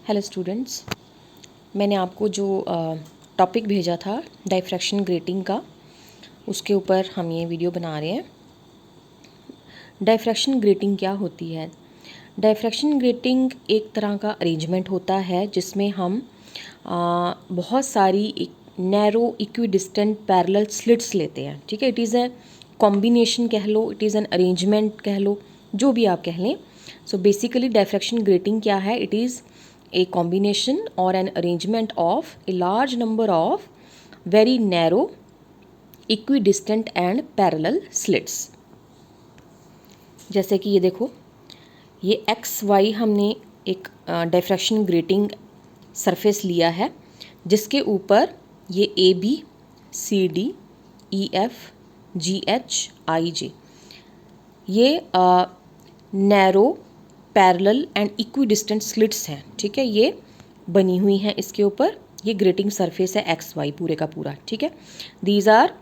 Hello students, मैंने आपको जो टॉपिक भेजा था डाइफ्रैक्शन ग्रेटिंग का, उसके ऊपर हम ये वीडियो बना रहे हैं। डाइफ्रैक्शन ग्रेटिंग क्या होती है? डाइफ्रैक्शन ग्रेटिंग एक तरह का अरेंजमेंट होता है जिसमें हम बहुत सारी नैरो इक्विडिस्टेंट पैरेलल स्लिट्स लेते हैं। ठीक है, इट इज़ ए कॉम्बिनेशन कह लो, इट इज़ एन अरेंजमेंट कह लो, जो भी आप कह लें। सो बेसिकली डाइफ्रैक्शन ग्रेटिंग क्या है? It is a combination or an arrangement of a large number of very narrow equidistant and parallel slits। जैसे कि ये देखो, ये एक्स वाई हमने एक डाइफ्रैक्शन ग्रेटिंग सरफेस लिया है जिसके ऊपर ये A B C D E F G H I J ये narrow parallel and equidistant slits हैं। ठीक है, ये बनी हुई हैं इसके ऊपर। ये ग्रेटिंग सरफेस है एक्स वाई पूरे का पूरा। ठीक है, these are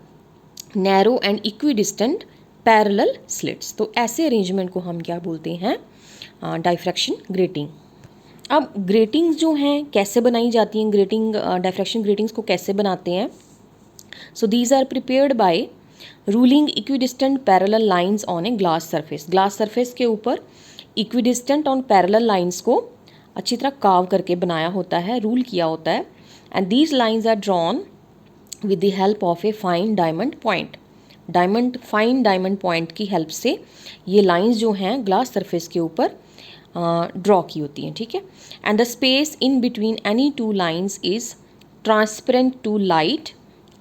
narrow and equidistant parallel slits. तो ऐसे अरेंजमेंट को हम क्या बोलते हैं? Diffraction grating. अब ग्रेटिंग्स जो हैं कैसे बनाई जाती हैं? ग्रेटिंग डाइफ्रैक्शन ग्रेटिंग्स को कैसे बनाते हैं? So these are prepared by ruling equidistant parallel lines on a glass surface. Glass surface के ऊपर इक्विडिस्टेंट और पैरेलल लाइंस को अच्छी तरह कार्व करके बनाया होता है, रूल किया होता है। And these lines are drawn with the help of a fine diamond point. Fine diamond point की हेल्प से ये लाइंस जो हैं ग्लास सरफेस के ऊपर ड्रॉ की होती हैं। ठीक है, and the space in between any two lines is transparent to light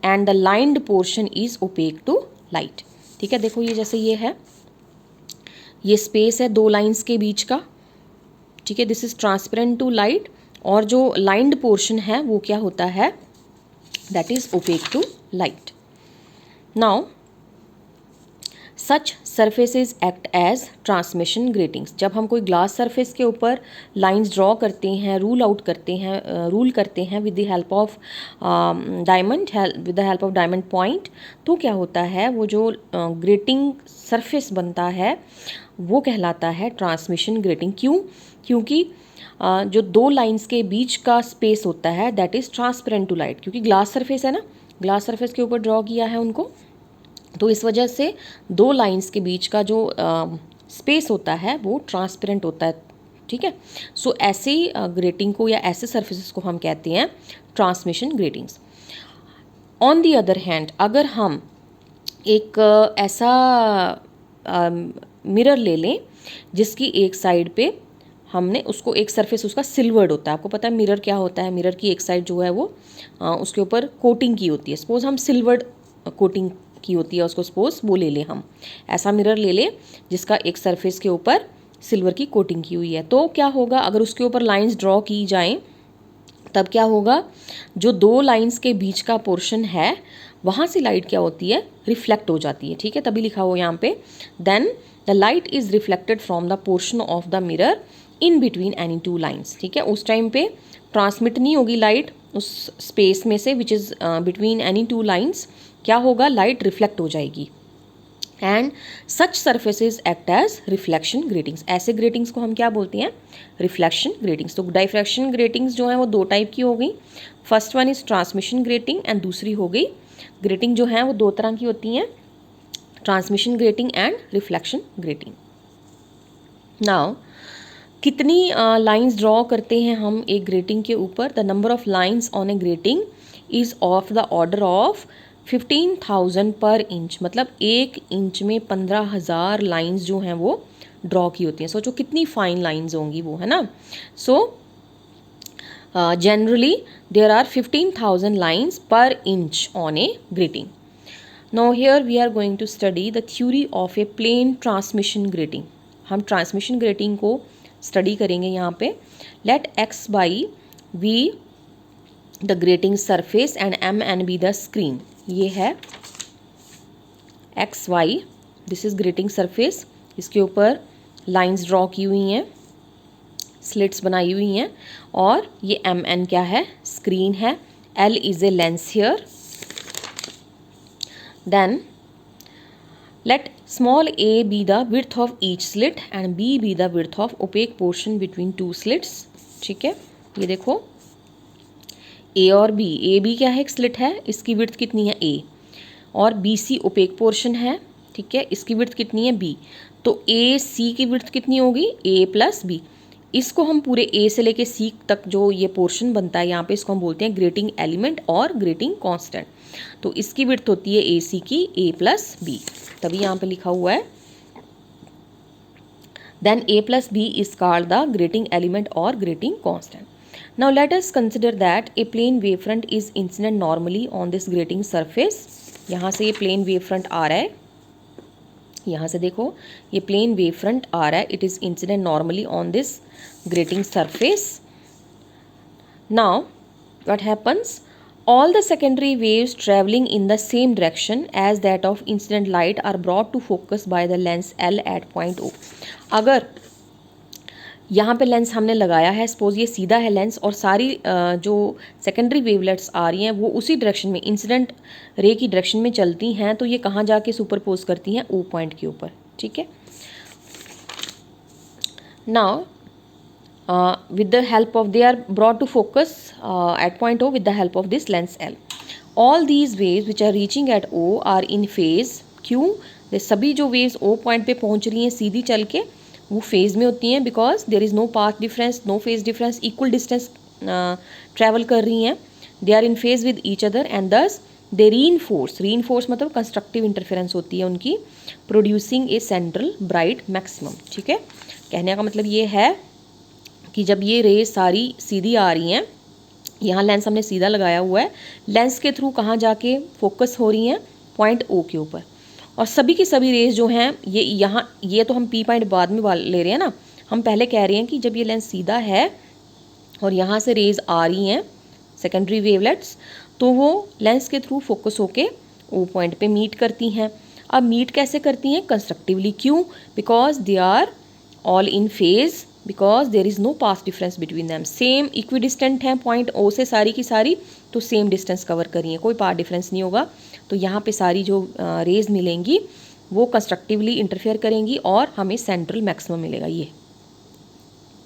and the lined portion is opaque to light. ठीक है, देखो ये जैसे ये है, ये स्पेस है दो लाइंस के बीच का। ठीक है, this is transparent to light, और जो लाइंड पोर्शन है वो क्या होता है? That is opaque to light. Now such surfaces act as transmission gratings. जब हम कोई ग्लास सरफेस के ऊपर लाइंस ड्रॉ करते हैं, रूल करते हैं with the help of diamond point, तो क्या होता है? वो जो ग्रेटिंग सरफेस बनता है वो कहलाता है ट्रांसमिशन ग्रेटिंग। क्यों? क्योंकि जो दो लाइंस के बीच का स्पेस होता है that is transparent to light. क्योंकि ग्लास सरफेस है ना, ग्लास सरफेस के ऊपर ड्रॉ किया है उनको, तो इस वजह से दो लाइंस के बीच का जो स्पेस होता है वो ट्रांसपेरेंट होता है। ठीक है, सो ऐसी ग्रेटिंग को या ऐसे सरफेसेस को हम कहते हैं transmission gratings. On the other hand, अगर हम एक ऐसा मिरर ले लें जिसकी एक साइड पे हमने उसको एक सरफेस उसका सिल्वर्ड होता है। आपको पता है मिरर क्या होता है? मिरर की एक साइड जो है वो उसके ऊपर कोटिंग की होती है। सपोज हम सिल्वर्ड कोटिंग की होती है उसको, सपोज वो ले लें, हम ऐसा मिरर ले लें जिसका एक सरफेस के ऊपर सिल्वर की कोटिंग की हुई है। तो क्या होगा अगर उसके ऊपर लाइंस ड्रॉ की जाएं? तब क्या होगा? जो दो लाइंस के बीच का पोर्शन है वहाँ से लाइट क्या होती है? रिफ्लेक्ट हो जाती है। ठीक है, तभी लिखा हो यहाँ पे, then the light is reflected from the portion of the mirror in between any two lines. ठीक है, उस टाइम पे ट्रांसमिट नहीं होगी लाइट उस स्पेस में से which is between any two lines. क्या होगा? लाइट रिफ्लेक्ट हो जाएगी। And such surfaces act as reflection gratings. ऐसे ग्रेटिंग्स को हम क्या बोलते हैं? Reflection gratings. तो डाइफ्रैक्शन ग्रेटिंग्स जो है वो दो टाइप की हो गई। First one is transmission grating and दूसरी हो गई ग्रेटिंग जो है वो दो तरह की होती हैं, transmission grating and reflection grating. Now कितनी लाइंस ड्रॉ करते हैं हम एक ग्रेटिंग के ऊपर? The number of lines on a grating is of the order of 15,000 पर इंच। मतलब एक इंच में 15,000 लाइंस जो हैं वो ड्रॉ की होती हैं। सोचो कितनी फाइन लाइंस होंगी वो, है ना। So generally there are 15,000 lines per inch on a grating. Now here we are going to study the theory of a plane transmission grating. हम ट्रांसमिशन ग्रेटिंग को स्टडी करेंगे यहाँ पे। Let X Y be the grating surface and M N be the screen. ये है X Y, this is grating surface. इसके ऊपर lines draw की हुई हैं, स्लिट्स बनाई हुई हैं, और ये एम एन क्या है? स्क्रीन है। L is a lens here. Then let small a be the width of each slit and b be the width of opaque portion between two slits. ठीक है, ये देखो ए और बी, ए बी क्या है, एक स्लिट है, इसकी विड्थ कितनी है ए, और बी सी ओपेक पोर्शन है, ठीक है, इसकी विड्थ कितनी है बी, तो ए सी की विड्थ कितनी होगी ए प्लस बी। इसको हम पूरे ए से लेके सी तक जो ये पोर्शन बनता है यहाँ पे, इसको हम बोलते हैं ग्रेटिंग एलिमेंट और ग्रेटिंग कांस्टेंट। तो इसकी विड्थ होती है ए सी की ए प्लस बी, तभी यहाँ पे लिखा हुआ है then a plus b is called the grating element or grating constant. Now let us consider that a plane wavefront is incident normally on this grating surface. यहाँ से ये plane wavefront आ रहा है, यहाँ से देखो ये plane wavefront आ रहा है, it is incident normally on this grating surface. Now what happens? All the secondary waves traveling in the same direction as that of incident light are brought to focus by the lens L at point O. अगर यहाँ पे lens हमने लगाया है, suppose ये सीधा है lens और सारी जो सेकेंडरी वेवलेट्स आ रही हैं वो उसी डायरेक्शन में, इंसिडेंट रे की डायरेक्शन में चलती हैं, तो ये कहाँ जाके सुपरपोज करती हैं ओ पॉइंट के ऊपर, ठीक है। Now with the help of, they are brought to focus at point O with the help of this lens L. All these waves which are reaching at O are in phase. क्यों? ये सभी जो waves O point पे पहुंच रही हैं सीधी चल के, वो phase में होती हैं, because there is no path difference, no phase difference, equal distance travel कर रही हैं, they are in phase with each other and thus they reinforce. reinforce मतलब constructive interference होती है उनकी, producing a central bright maximum, ठीक है। कहने का मतलब ये है कि जब ये रेज सारी सीधी आ रही हैं, यहाँ लेंस हमने सीधा लगाया हुआ है, लेंस के थ्रू कहाँ जाके फोकस हो रही हैं पॉइंट ओ के ऊपर, और सभी की सभी रेज जो हैं ये यहाँ, ये तो हम पी पॉइंट बाद में ले रहे हैं ना, हम पहले कह रहे हैं कि जब ये लेंस सीधा है और यहाँ से रेज आ रही हैं सेकेंडरी वेवलेट्स, तो वो लेंस के थ्रू फोकस होके ओ पॉइंट पे मीट करती हैं। अब मीट कैसे करती हैं? कंस्ट्रक्टिवली। क्यों? Because they are all in phase, because there is no path difference between them, same equidistant हैं पॉइंट ओ से सारी की सारी, तो सेम डिस्टेंस कवर करिए, कोई पास डिफरेंस नहीं होगा, तो यहाँ पे सारी जो रेज मिलेंगी वो कंस्ट्रक्टिवली इंटरफेयर करेंगी और हमें सेंट्रल मैक्सिमम मिलेगा ये,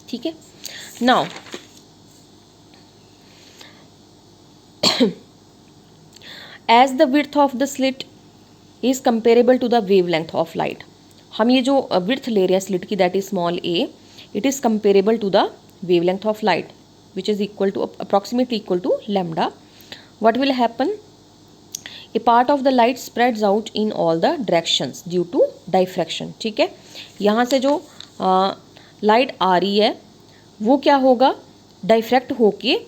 ठीक है। Now as the width of the slit is comparable to the wavelength of light, हम ये जो विड्थ ले रहे हैं स्लिट की, that is small a, it is comparable to the wavelength of light which is equal to approximately equal to lambda. What will happen? A part of the light spreads out in all the directions due to diffraction, ठीक है। यहाँ से जो light आ रही है वो क्या होगा, डाइफ्रैक्ट होके,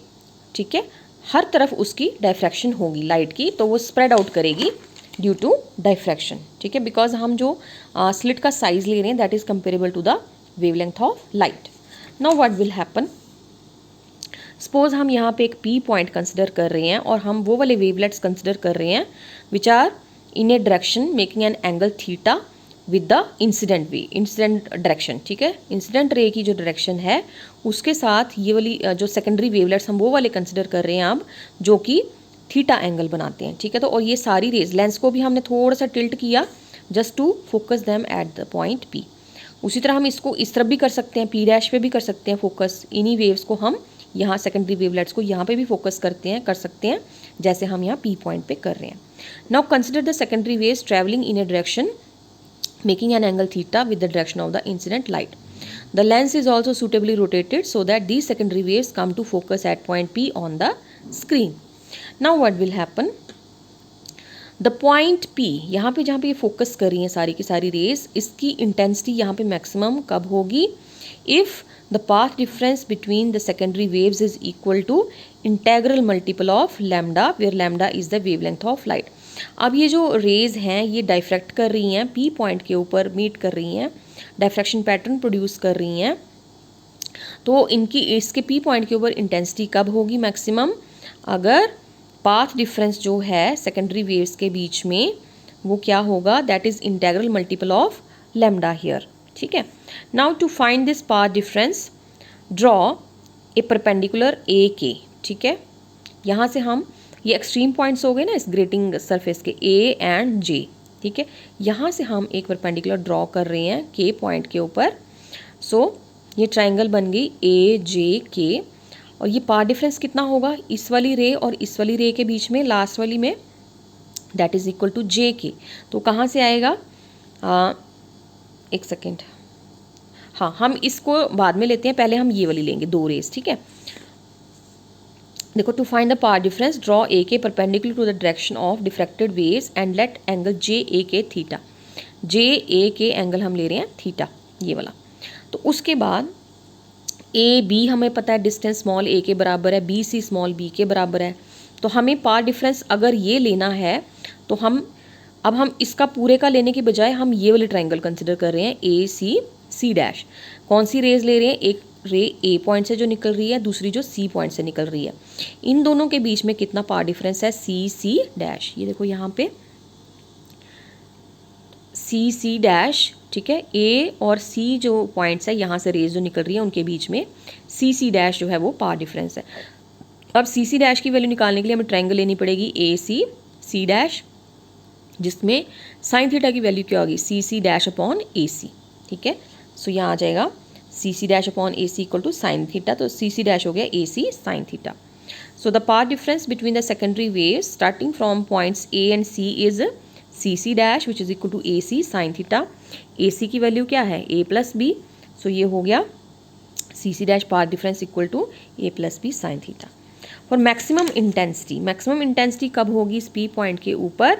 ठीक है, हर तरफ उसकी डाइफ्रैक्शन होगी लाइट की, तो वो स्प्रेड आउट करेगी ड्यू टू डाइफ्रैक्शन, ठीक है, बिकॉज हम जो स्लिट का साइज ले रहे हैं that is comparable to the wavelength of light. Now what will happen? Suppose हम यहाँ पे एक P point consider कर रहे हैं और हम वो वाले wavelets consider कर रहे हैं which are in a direction making an angle theta with the incident way, incident direction, ठीक है। incident ray की जो direction है उसके साथ ये वाली जो secondary wavelets हम वो वाले consider कर रहे हैं अब, जो कि थीटा एंगल बनाते हैं, ठीक है। तो और ये सारी रेज, लेंस को भी हमने थोड़ा सा टिल्ट किया just to focus them at the point P। उसी तरह हम इसको इस तरफ भी कर सकते हैं, पी डैश पे भी कर सकते हैं फोकस, इन्हीं वेव्स को हम यहाँ सेकेंडरी वेवलेट्स को यहाँ पे भी फोकस कर सकते हैं जैसे हम यहाँ पी पॉइंट पे कर रहे हैं। Now consider the secondary waves travelling in a direction making an angle theta with the direction of the incident light. The lens is also suitably rotated so that these secondary waves come to focus at point P on the screen. Now what will happen? The point P, यहाँ पे जहाँ पे ये focus कर रही हैं सारी की सारी रेज, इसकी इंटेंसिटी यहाँ पे मैक्सिमम कब होगी? If the path difference between the secondary waves is equal to integral multiple of lambda, where lambda is the wavelength of light. अब ये जो रेज हैं ये डाइफ्रैक्ट कर रही हैं P पॉइंट के ऊपर, मीट कर रही हैं, डाइफ्रैक्शन पैटर्न प्रोड्यूस कर रही हैं, तो इनकी इसके P पॉइंट के ऊपर इंटेंसिटी कब होगी मैक्सिमम? अगर पाथ डिफरेंस जो है सेकेंडरी वेव्स के बीच में वो क्या होगा, that is integral multiple of lambda here, ठीक है। Now to find this path difference draw a perpendicular A K, ठीक है। यहाँ से हम ये एक्सट्रीम पॉइंट्स हो गए ना इस ग्रेटिंग सरफेस के, ए एंड जे, ठीक है। यहाँ से हम एक परपेंडिकुलर ड्रॉ कर रहे हैं के पॉइंट के ऊपर, सो ये ट्राइंगल बन गई ए जे के। और ये पाथ डिफरेंस कितना होगा इस वाली रे और इस वाली रे के बीच में, लास्ट वाली में, दैट इज इक्वल टू जे के। तो कहाँ से आएगा, एक सेकेंड, हाँ हम इसको बाद में लेते हैं, पहले हम ये वाली लेंगे 2 रेस, ठीक है। देखो, to find the path difference draw A K perpendicular to the direction of diffracted waves and let angle J A K theta. J A के एंगल हम ले रहे हैं थीटा, ये वाला। तो उसके बाद ए बी हमें पता है डिस्टेंस स्मॉल ए के बराबर है, बी सी स्मॉल बी के बराबर है। तो हमें पाथ डिफरेंस अगर ये लेना है तो हम इसका पूरे का लेने के बजाय हम ये वाले ट्राइंगल कंसिडर कर रहे हैं, ए सी सी डैश। कौन सी रेज ले रहे हैं, एक रे ए पॉइंट से जो निकल रही है, दूसरी जो सी पॉइंट से निकल रही है। इन दोनों के बीच में कितना पाथ डिफरेंस है, सी सी डैश। ये देखो यहाँ पे सी सी डैश, ठीक है। ए और सी जो पॉइंट्स है, यहाँ से रेज जो निकल रही है उनके बीच में सी सी डैश जो है वो पाथ डिफरेंस है। अब सी सी डैश की वैल्यू निकालने के लिए हमें ट्रायंगल लेनी पड़ेगी ए सी सी डैश, जिसमें साइन थीटा की वैल्यू क्या होगी, सी सी डैश अपॉन ए सी, ठीक है। सो यहाँ आ जाएगा C C dash upon A C equal to sine theta. तो सी सी डैश हो गया A C sine theta. So the path difference between the secondary waves starting from points A and C is C C dash which is equal to A C sine theta. A C की value क्या है, ए plus B. सो ये हो गया C C dash path difference equal to A plus B sine theta. For maximum intensity कब होगी इस P point के ऊपर,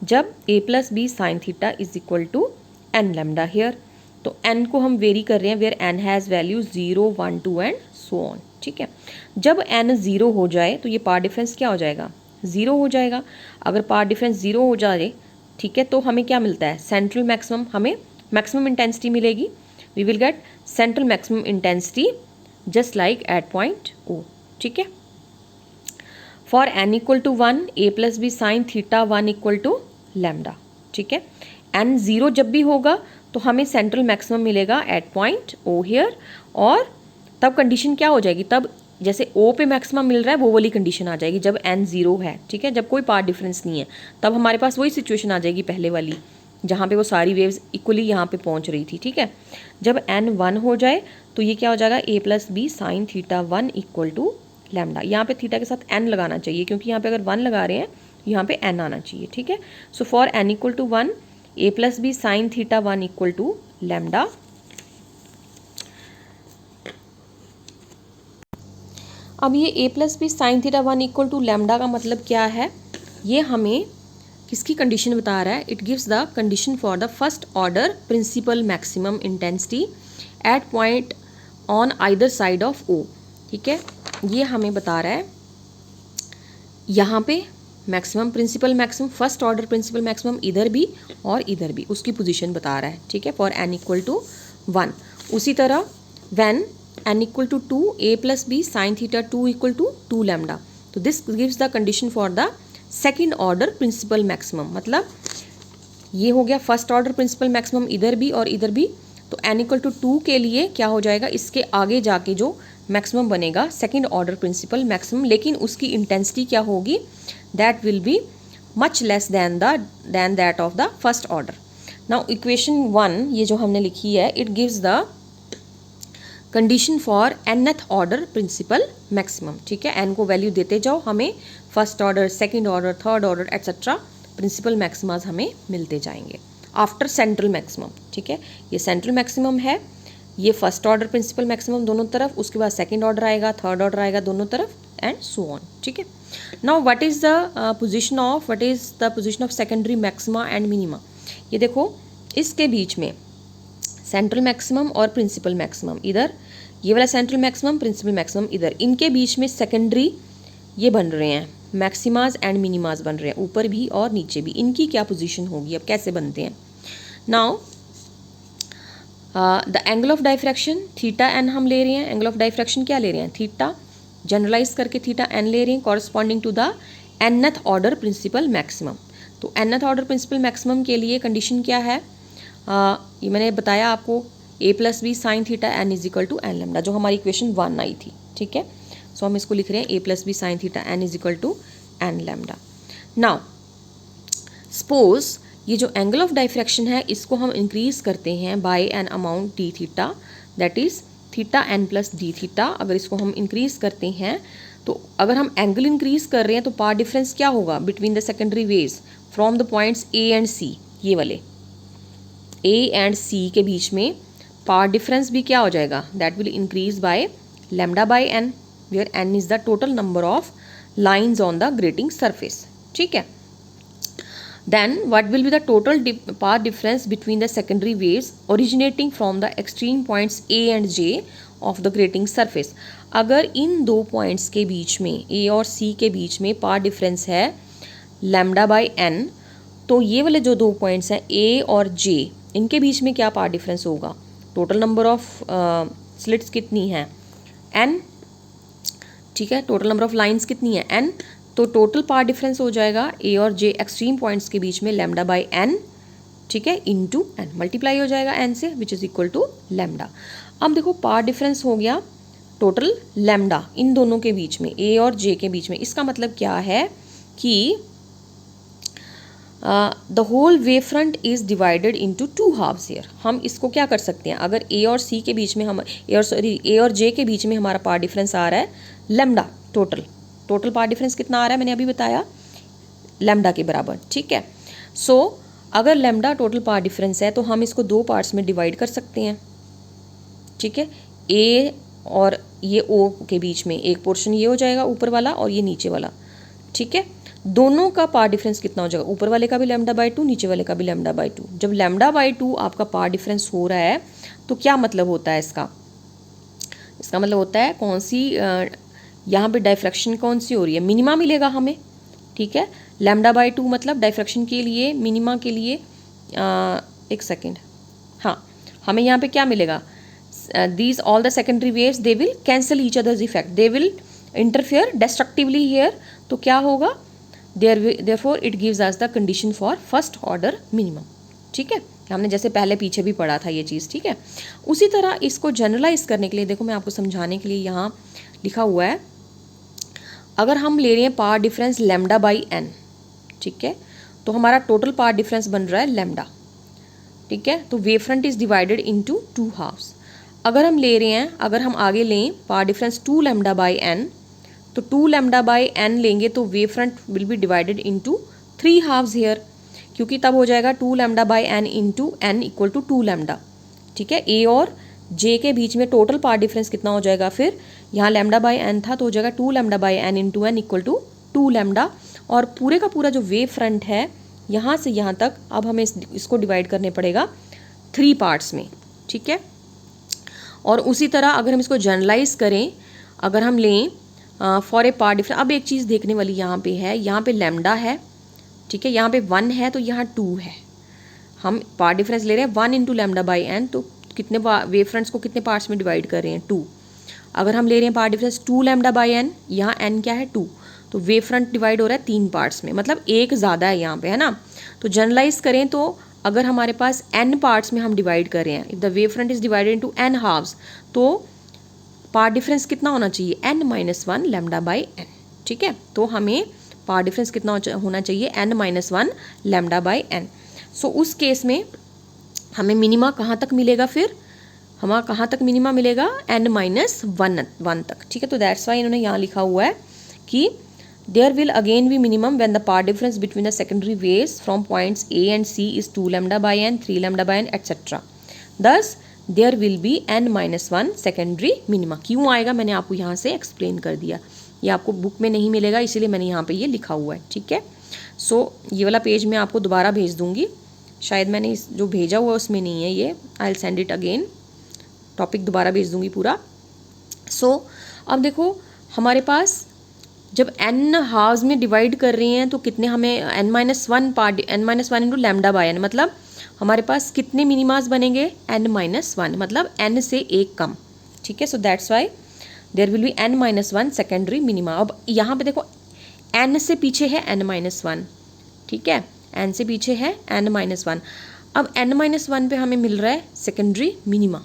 जब A plus B sine theta is equal to N lambda here. तो एन को हम वेरी कर रहे हैं where N has value 0, 1, 2 and so on, ठीक है। जब एन 0 हो जाए तो ये पाथ डिफरेंस क्या हो जाएगा, 0 हो जाएगा। अगर पाथ डिफरेंस 0 हो जाए, ठीक है, तो हमें क्या मिलता है, सेंट्रल मैक्सिमम, हमें मैक्सिमम इंटेंसिटी मिलेगी। We will get central maximum intensity just like at point O, ठीक है। For N equal to 1 A plus B sine theta 1 equal to lambda, ठीक है। एन 0 जब भी होगा तो हमें सेंट्रल मैक्सिमम मिलेगा एट पॉइंट ओ हियर, और तब कंडीशन क्या हो जाएगी, तब जैसे ओ पे मैक्सिमम मिल रहा है वो वाली कंडीशन आ जाएगी जब एन 0 है, ठीक है। जब कोई पाथ डिफरेंस नहीं है तब हमारे पास वही सिचुएशन आ जाएगी पहले वाली, जहाँ पे वो सारी वेव्स इक्वली यहाँ पे पहुँच रही थी, ठीक है। जब एन 1 हो जाए तो ये क्या हो जाएगा, A plus B sine theta 1 equal to lambda. यहाँ पे थीटा के साथ एन लगाना चाहिए क्योंकि यहाँ पे अगर 1 लगा रहे हैं यहाँ पे एन आना चाहिए, ठीक है। So for N equal to 1 A plus B sine theta 1 equal to lambda. अब ये A plus B sine theta 1 equal to lambda का मतलब क्या है, ये हमें किसकी कंडीशन बता रहा है, it gives the condition for the first order principal maximum intensity at point on either side of O, ठीक है। ये हमें बता रहा है यहाँ पे maximum principal maximum, first order principal maximum इधर भी और इधर भी, उसकी पोजीशन बता रहा है, ठीक है, फॉर एन इक्वल टू 1। उसी तरह when N equal to 2 A plus B sine theta 2 equal to 2 lambda. तो this gives the condition for the second order principal maximum, मतलब ये हो गया फर्स्ट ऑर्डर प्रिंसिपल मैक्सिमम इधर भी और इधर भी। तो एन इक्वल टू 2 के लिए क्या हो जाएगा, इसके आगे जाके जो मैक्सिमम बनेगा सेकेंड ऑर्डर प्रिंसिपल मैक्सिमम, लेकिन उसकी इंटेंसिटी क्या होगी, that will be much less than that of the first order. Now equation 1 ये जो हमने लिखी है, it gives the condition for nth order principal maximum, ठीक है। एन को वैल्यू देते जाओ, हमें first order, second order, third order etcetera principal maximas हमें मिलते जाएंगे आफ्टर सेंट्रल मैक्सिमम, ठीक है। ये सेंट्रल मैक्सिमम है, ये फर्स्ट ऑर्डर प्रिंसिपल मैक्सिमम दोनों तरफ, उसके बाद सेकेंड ऑर्डर आएगा, थर्ड ऑर्डर आएगा दोनों तरफ एंड सो ऑन, ठीक है। Now what is the position of secondary maxima and minima. ये देखो इसके बीच में सेंट्रल मैक्सिमम और प्रिंसिपल मैक्सिमम इधर, ये वाला सेंट्रल मैक्सिमम प्रिंसिपल मैक्सिमम इधर, इनके बीच में सेकेंडरी ये बन रहे हैं मैक्सिमाज एंड मिनिमाज बन रहे हैं, ऊपर भी और नीचे भी। इनकी क्या पोजीशन होगी, अब कैसे बनते हैं। Now the angle of diffraction theta n हम ले रहे हैं, एंगल ऑफ डाइफ्रैक्शन क्या ले रहे हैं, थीटा, जनरलाइज करके थीटा एन ले रहे हैं corresponding to the nth order principal maximum. तो nth ऑर्डर प्रिंसिपल मैक्सिमम के लिए कंडीशन क्या है, ये मैंने बताया आपको, A plus B sine theta N is equal to N lambda, जो हमारी इक्वेशन 1 आई थी, ठीक है। सो हम इसको लिख रहे हैं A plus B sine theta N is equal to N lambda. Now suppose ये जो एंगल ऑफ डाइफ्रैक्शन है इसको हम इंक्रीज करते हैं by an amount d theta, that is theta n plus d theta. अगर इसको हम इंक्रीज़ करते हैं तो अगर हम एंगल इंक्रीज़ कर रहे हैं तो पाथ डिफरेंस क्या होगा between the secondary waves from the points A and C, ये वाले ए एंड सी के बीच में पाथ डिफरेंस भी क्या हो जाएगा, that will increase by lambda by n, where n is the total number of lines on the grating surface. ठीक है, then what will be the total path difference between the secondary waves originating from the extreme points A and J of the grating surface. अगर इन दो points के बीच में ए और सी के बीच में पाथ डिफरेंस है लैम्डा बाय एन, तो ये वाले जो दो पॉइंट्स हैं ए और जे, इनके बीच में क्या पाथ डिफरेंस होगा, टोटल नंबर ऑफ स्लिट्स कितनी है एन, ठीक है, टोटल नंबर ऑफ लाइंस कितनी है एन, तो टोटल पाथ डिफरेंस हो जाएगा ए और जे एक्सट्रीम पॉइंट्स के बीच में लैम्डा बाय एन, ठीक है, इनटू एन, मल्टीप्लाई हो जाएगा एन से which is equal to lambda. अब देखो पाथ डिफरेंस हो गया टोटल लैम्डा इन दोनों के बीच में, ए और जे के बीच में। इसका मतलब क्या है कि the whole wave front is divided into two halves here. हम इसको क्या कर सकते हैं, अगर ए और सी के बीच में हम ए और जे के बीच में हमारा पाथ डिफरेंस आ रहा है लैम्डा, टोटल पाथ डिफरेंस कितना आ रहा है मैंने अभी बताया, लैम्डा के बराबर। ठीक है, सो अगर लैम्डा टोटल पाथ डिफरेंस है तो हम इसको दो पार्ट्स में डिवाइड कर सकते हैं। ठीक है, ए और ये ओ के बीच में एक पोर्शन ये हो जाएगा ऊपर वाला और ये नीचे वाला। ठीक है, दोनों का पाथ डिफरेंस कितना हो जाएगा, ऊपर वाले का भी लैम्डा बाय 2, नीचे वाले का भी लैम्डा बाय 2। जब लैम्डा बाय 2 आपका पाथ डिफरेंस हो रहा है तो क्या मतलब होता है इसका मतलब होता है कौन सी यहाँ पे डाइफ्रैक्शन कौन सी हो रही है, मिनिमा मिलेगा हमें। ठीक है, लैम्डा बाय 2 मतलब डाइफ्रैक्शन के लिए मिनिमा के लिए एक सेकेंड, हाँ, हमें यहाँ पे क्या मिलेगा, these all the secondary waves they will cancel each other's effect, they will interfere destructively here, तो क्या होगा, therefore it gives us the condition for first order minimum। ठीक है, हमने जैसे पहले पीछे भी पढ़ा था ये चीज़। ठीक है, उसी तरह इसको जनरलाइज करने के लिए देखो मैं आपको समझाने के लिए यहाँ लिखा हुआ है, अगर हम ले रहे हैं path difference lambda by n, ठीक है, तो हमारा टोटल पाथ डिफरेंस बन रहा है लैम्डा। ठीक है, तो wave front is divided into two halves. अगर हम ले रहे हैं, अगर हम आगे लें path difference 2 lambda by n, तो 2 लैम्डा बाई एन लेंगे तो wave front will be divided into 3 halves here, क्योंकि तब हो जाएगा 2 lambda by n into n equal to 2 lambda. ठीक है, ए और जे के बीच में टोटल पाथ डिफरेंस कितना हो जाएगा, फिर यहाँ लैम्डा बाई एन था तो हो जाएगा 2 lambda by n into n equal to 2 lambda. और पूरे का पूरा जो वेव फ्रंट है यहाँ से यहाँ तक अब हमें इसको डिवाइड करने पड़ेगा 3 पार्ट्स में। ठीक है, और उसी तरह अगर हम इसको जनरलाइज करें, अगर हम लें फॉर ए पाथ डिफरेंस, अब एक चीज़ देखने वाली यहाँ पे है, यहाँ पे लैम्डा है, ठीक है, यहाँ पे 1 है तो यहाँ 2 है, हम पाथ डिफरेंस ले रहे हैं 1 इंटू लैम्डा बाई एन, तो कितने वेव फ्रंट्स को कितने पार्ट्स में डिवाइड कर रहे हैं 2। अगर हम ले रहे हैं path difference 2 lambda by n, यहाँ एन क्या है 2, तो वेव फ्रंट डिवाइड हो रहा है 3 पार्ट्स में, मतलब एक ज़्यादा है यहाँ पे, है ना। तो जनरलाइज करें तो अगर हमारे पास n पार्ट्स में हम डिवाइड कर रहे हैं, if the wave front is divided into n halves, तो पाथ डिफरेंस कितना होना चाहिए, n-1 लैम्डा बाई n। ठीक है, तो हमें पाथ डिफरेंस कितना होना चाहिए, n-1 लैम्डा बाई n। सो उस केस में हमें मिनिमा कहाँ तक मिलेगा, फिर हमारा कहाँ तक मिनिमा मिलेगा, n-1 तक। ठीक है, तो दैट्स वाई इन्होंने यहाँ लिखा हुआ है कि there will again be minimum when the path difference between the secondary waves from points A and C is 2 lambda by n, 3 lambda by n, etc. Thus there will be n-1 secondary minima। क्यों आएगा मैंने आपको यहाँ से explain कर दिया, ये आपको बुक में नहीं मिलेगा इसीलिए मैंने यहाँ पे ये लिखा हुआ है। ठीक है, सो ये वाला पेज मैं आपको दोबारा भेज दूँगी, शायद मैंने इस जो भेजा हुआ उसमें नहीं है ये, I will send it again, topic दोबारा भेज दूँगी पूरा। सो अब देखो हमारे पास जब n हाफ्स में डिवाइड कर रहे हैं तो कितने हमें n-1 part n-1 into lambda by n, मतलब हमारे पास कितने मिनिमास बनेंगे, n-1, मतलब n से एक कम। ठीक है, so that's why there will be n-1 secondary minima. अब यहाँ पे देखो n से पीछे है n-1, ठीक है, n से पीछे है n-1, अब n-1 पे हमें मिल रहा है सेकेंडरी मिनिमा।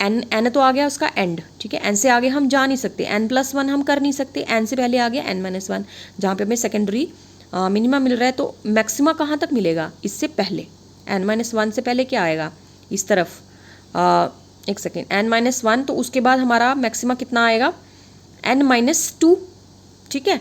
n तो आ गया उसका एंड, ठीक है, n से आगे हम जा नहीं सकते, n+1 हम कर नहीं सकते, n से पहले आ गया n-1, जहाँ पे हमें सेकेंडरी मिनिमा मिल रहा है। तो मैक्सिमा कहाँ तक मिलेगा, इससे पहले n-1 से पहले क्या आएगा, इस तरफ एक सेकेंड, n-1, तो उसके बाद हमारा मैक्सिमा कितना आएगा, n-2, ठीक है।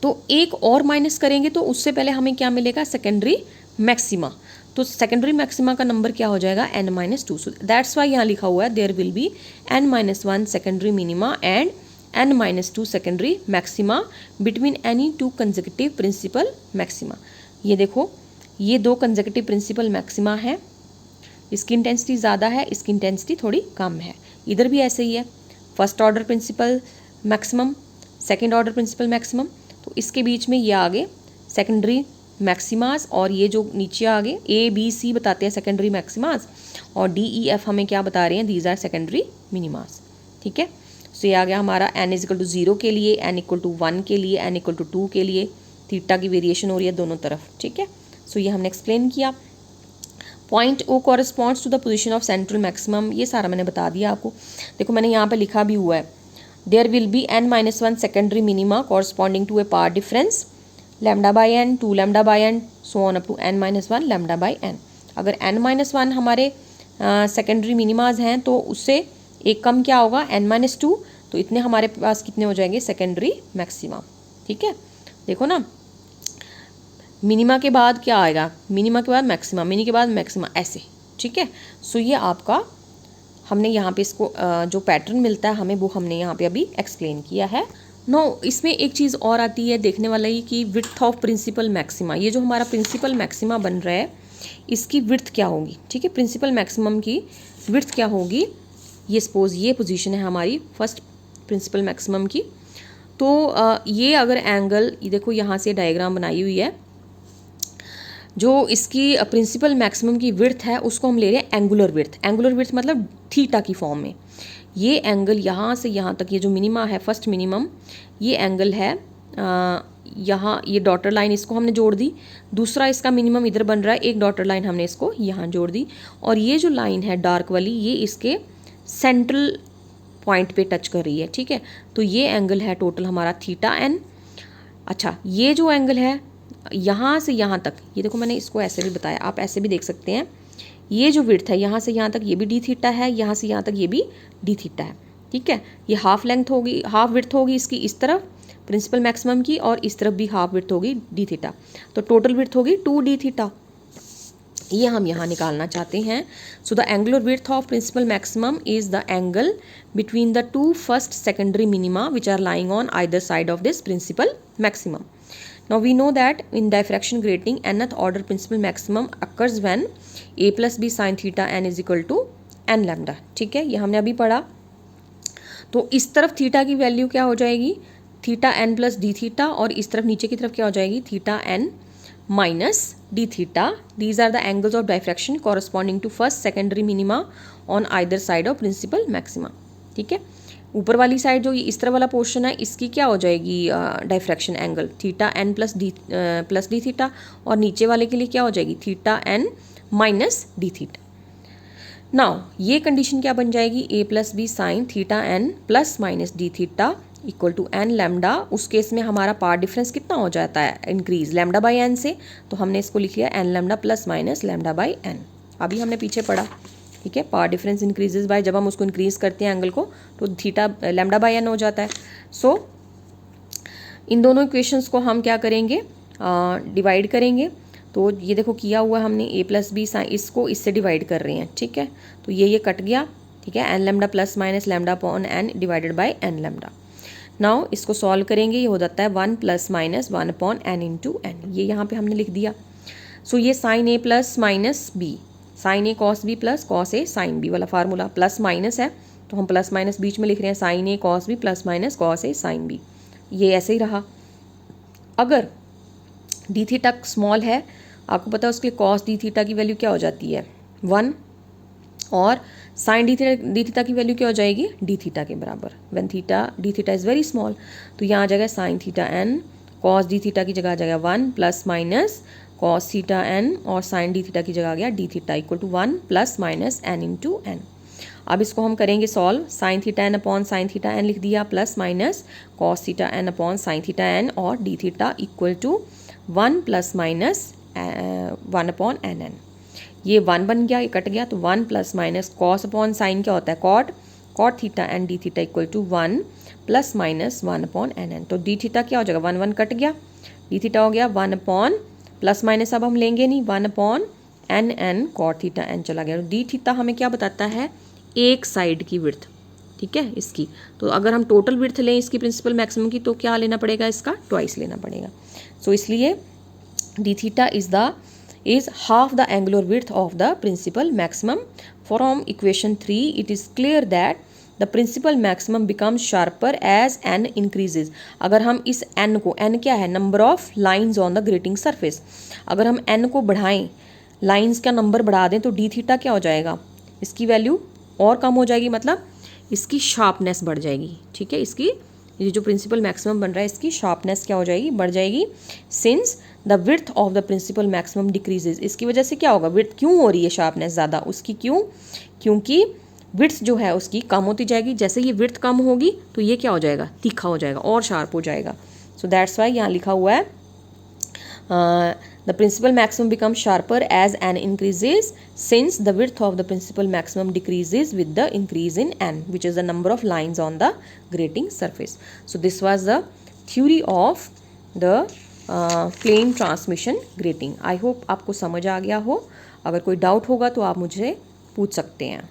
तो एक और माइनस करेंगे तो उससे पहले हमें क्या मिलेगा, सेकेंडरी मैक्सिमा। तो सेकेंडरी मैक्सिमा का नंबर क्या हो जाएगा, n-2। सो दैट्स वाई यहाँ लिखा हुआ है there will be n-1 secondary minima and n-2 secondary maxima between any two consecutive principal maxima. ये देखो, ये दो कंसेक्यूटिव प्रिंसिपल मैक्सिमा है, इसकी इंटेंसिटी ज़्यादा है, इसकी इंटेंसिटी थोड़ी कम है। इधर भी ऐसे ही है, first order principal maximum, second order principal maximum, तो इसके बीच में ये आगे सेकेंडरी मैक्सिमास, और ये जो नीचे आगे ए बी सी बताते हैं सेकेंडरी मैक्सिमास, और डी ई एफ हमें क्या बता रहे हैं, दीज आर सेकेंडरी मिनिमास, ठीक है। सो ये आ गया हमारा n=0 के लिए, n=1 के लिए, n=2 के लिए, थीटा की वेरिएशन हो रही है दोनों तरफ, ठीक है। सो ये हमने एक्सप्लेन किया। Point O corresponds to the position of central maximum, ये सारा मैंने बता दिया आपको। देखो मैंने यहाँ पे लिखा भी हुआ है, there will be n-1 secondary minima corresponding to a path difference λ/n, 2 λ/n, so on up to n-1 λ/n। अगर n-1 हमारे सेकेंडरी मिनिमाज हैं तो उससे एक कम क्या होगा, n-2, तो इतने हमारे पास कितने हो जाएंगे, सेकेंडरी मैक्सिमा, ठीक है। देखो ना, मिनिमा के बाद क्या आएगा, मिनिमा के बाद मैक्सिमा, मिनी के बाद मैक्सिमा, ऐसे, ठीक है। सो ये आपका हमने यहाँ पे इसको जो पैटर्न मिलता है हमें, वो हमने यहाँ पे अभी एक्सप्लेन किया है। नो, इसमें एक चीज़ और आती है देखने वाला ही कि विड्थ ऑफ प्रिंसिपल मैक्सिमा, ये जो हमारा प्रिंसिपल मैक्सिमा बन रहा है इसकी विड्थ क्या होगी, ठीक है। प्रिंसिपल मैक्सिमम की विड्थ क्या होगी, ये सपोज ये पोजीशन है हमारी फर्स्ट प्रिंसिपल मैक्सिमम की, तो ये अगर एंगल, ये देखो यहाँ से डायग्राम बनाई हुई है, जो इसकी प्रिंसिपल मैक्सिमम की विड्थ है उसको हम ले रहे हैं एंगुलर विड्थ। एंगुलर विड्थ मतलब थीटा की फॉर्म में। ये एंगल यहाँ से यहाँ तक, ये जो मिनिमा है फर्स्ट मिनिमम, ये एंगल है यहाँ, ये डॉटर लाइन इसको हमने जोड़ दी, दूसरा इसका मिनिमम इधर बन रहा है, एक डॉटर लाइन हमने इसको यहाँ जोड़ दी, और ये जो लाइन है डार्क वाली, ये इसके सेंट्रल पॉइंट पे टच कर रही है, ठीक है। तो ये एंगल है टोटल हमारा थीटा एन। अच्छा, ये जो एंगल है यहाँ से यहाँ तक, ये देखो मैंने इसको ऐसे भी बताया, आप ऐसे भी देख सकते हैं, ये जो विड्थ है यहाँ से यहाँ तक ये भी डी थीटा है, यहाँ से यहाँ तक ये भी डी थीटा है, ठीक है। ये हाफ लेंथ होगी, हाफ विड्थ होगी इसकी इस तरफ प्रिंसिपल मैक्सिमम की, और इस तरफ भी हाफ विड्थ होगी डी थीटा, तो टोटल विड्थ होगी 2 डी थीटा। ये हम यहाँ निकालना चाहते हैं। So the angular width of principal maximum is the angle between the two first secondary minima which are lying on either side of this principal maximum. Now we know that in diffraction grating nth order principal maximum occurs when a plus b sin theta n is equal to n lambda, ठीक है, ये हमने अभी पढ़ा। तो इस तरफ theta की वैल्यू क्या हो जाएगी, theta n plus d theta, और इस तरफ नीचे की तरफ क्या हो जाएगी, theta n minus d theta. These are the angles of diffraction corresponding to first secondary minima on either side of principal maxima, ठीक है। ऊपर वाली साइड जो ये इस तरह वाला पोर्शन है, इसकी क्या हो जाएगी diffraction angle, theta n plus d theta, और नीचे वाले के लिए क्या हो जाएगी, theta n minus d theta. Now ये कंडीशन क्या बन जाएगी, a plus B sine theta n plus minus d theta equal to n lambda. उस केस में हमारा पार्ट डिफरेंस कितना हो जाता है, इंक्रीज लैम्डा बाई n से, तो हमने इसको लिख लिया n lambda plus minus lambda by n। अभी हमने पीछे पढ़ा, ठीक है, पार्ट डिफरेंस इंक्रीजेज बाय, जब हम उसको इंक्रीज करते हैं एंगल को तो थीटा लैम्डा बाय n हो जाता है। सो इन दोनों इक्वेशंस को हम क्या करेंगे, डिवाइड करेंगे। तो ये देखो किया हुआ हमने a प्लस बी साइन, इसको इससे डिवाइड कर रहे हैं, ठीक है। तो ये कट गया, ठीक है, n lambda plus minus lambda upon n divided by n lambda. Now इसको सॉल्व करेंगे, ये हो जाता है 1 plus minus 1 upon n into n, ये यहाँ पे हमने लिख दिया। सो ये sine a plus minus b, sine A cos B plus cos A sine b वाला फार्मूला, प्लस माइनस है तो हम प्लस माइनस बीच में लिख रहे हैं, साइन ए cos B plus minus cos ए साइन बी, ये ऐसे ही रहा। अगर डी थीटा स्मॉल है, आपको पता है उसके कॉस डी थीटा की वैल्यू क्या हो जाती है 1, और साइन डी थीटा की वैल्यू क्या हो जाएगी, डी थीटा के बराबर। When d theta is very small, तो यहाँ आ जाएगा sine theta n, cos d theta की जगह आ जाएगा 1 plus minus cos theta N, और साइन डी थीटा की जगह आ गया d theta equal to 1 plus minus n into N. अब इसको हम करेंगे solve, sine theta N upon sine theta N लिख दिया, plus minus cos theta N upon sine theta N, और D theta equal to 1 plus minus 1 upon N N. ये 1 बन गया, ये कट गया, तो 1 plus minus cos upon sine क्या होता है cot, cot theta and D theta equal to 1 plus minus 1 upon N N. तो डी थीटा क्या हो जाएगा, 1 1 कट गया, डी थीटा हो गया 1 अपॉन प्लस माइनस अब हम लेंगे नहीं, 1 upon N n cot theta n चला गया। डी थीटा हमें क्या बताता है, एक साइड की विड्थ, ठीक है इसकी। तो अगर हम टोटल विड्थ लें इसकी प्रिंसिपल मैक्सिमम की तो क्या लेना पड़ेगा, इसका ट्वाइस लेना पड़ेगा। सो इसलिए D theta is half the angular width of the principal maximum. From equation 3 it is clear that the principal maximum becomes sharper as n increases. अगर हम इस n को, n क्या है, number of lines on the grating surface, अगर हम n को बढ़ाएं, लाइन्स का नंबर बढ़ा दें तो डी थीटा क्या हो जाएगा, इसकी वैल्यू और कम हो जाएगी, मतलब इसकी शार्पनेस बढ़ जाएगी, ठीक है। इसकी ये जो प्रिंसिपल मैक्सिमम बन रहा है इसकी शार्पनेस क्या हो जाएगी, बढ़ जाएगी। Since the width of the principal maximum decreases, इसकी वजह से क्या होगा, विड्थ क्यों हो रही है शार्पनेस ज़्यादा उसकी, क्यों, क्योंकि विड्थ जो है उसकी कम होती जाएगी। जैसे ये विड्थ कम होगी तो ये क्या हो जाएगा, तीखा हो जाएगा और शार्प हो जाएगा। सो दैट्स वाई यहाँ लिखा हुआ है the principal maximum becomes sharper as n increases, since the width of the principal maximum decreases with the increase in n, which is the number of lines on the grating surface. So this was the theory of the plane transmission grating. I hope आपको समझ आ गया हो। अगर कोई doubt होगा तो आप मुझे पूछ सकते हैं।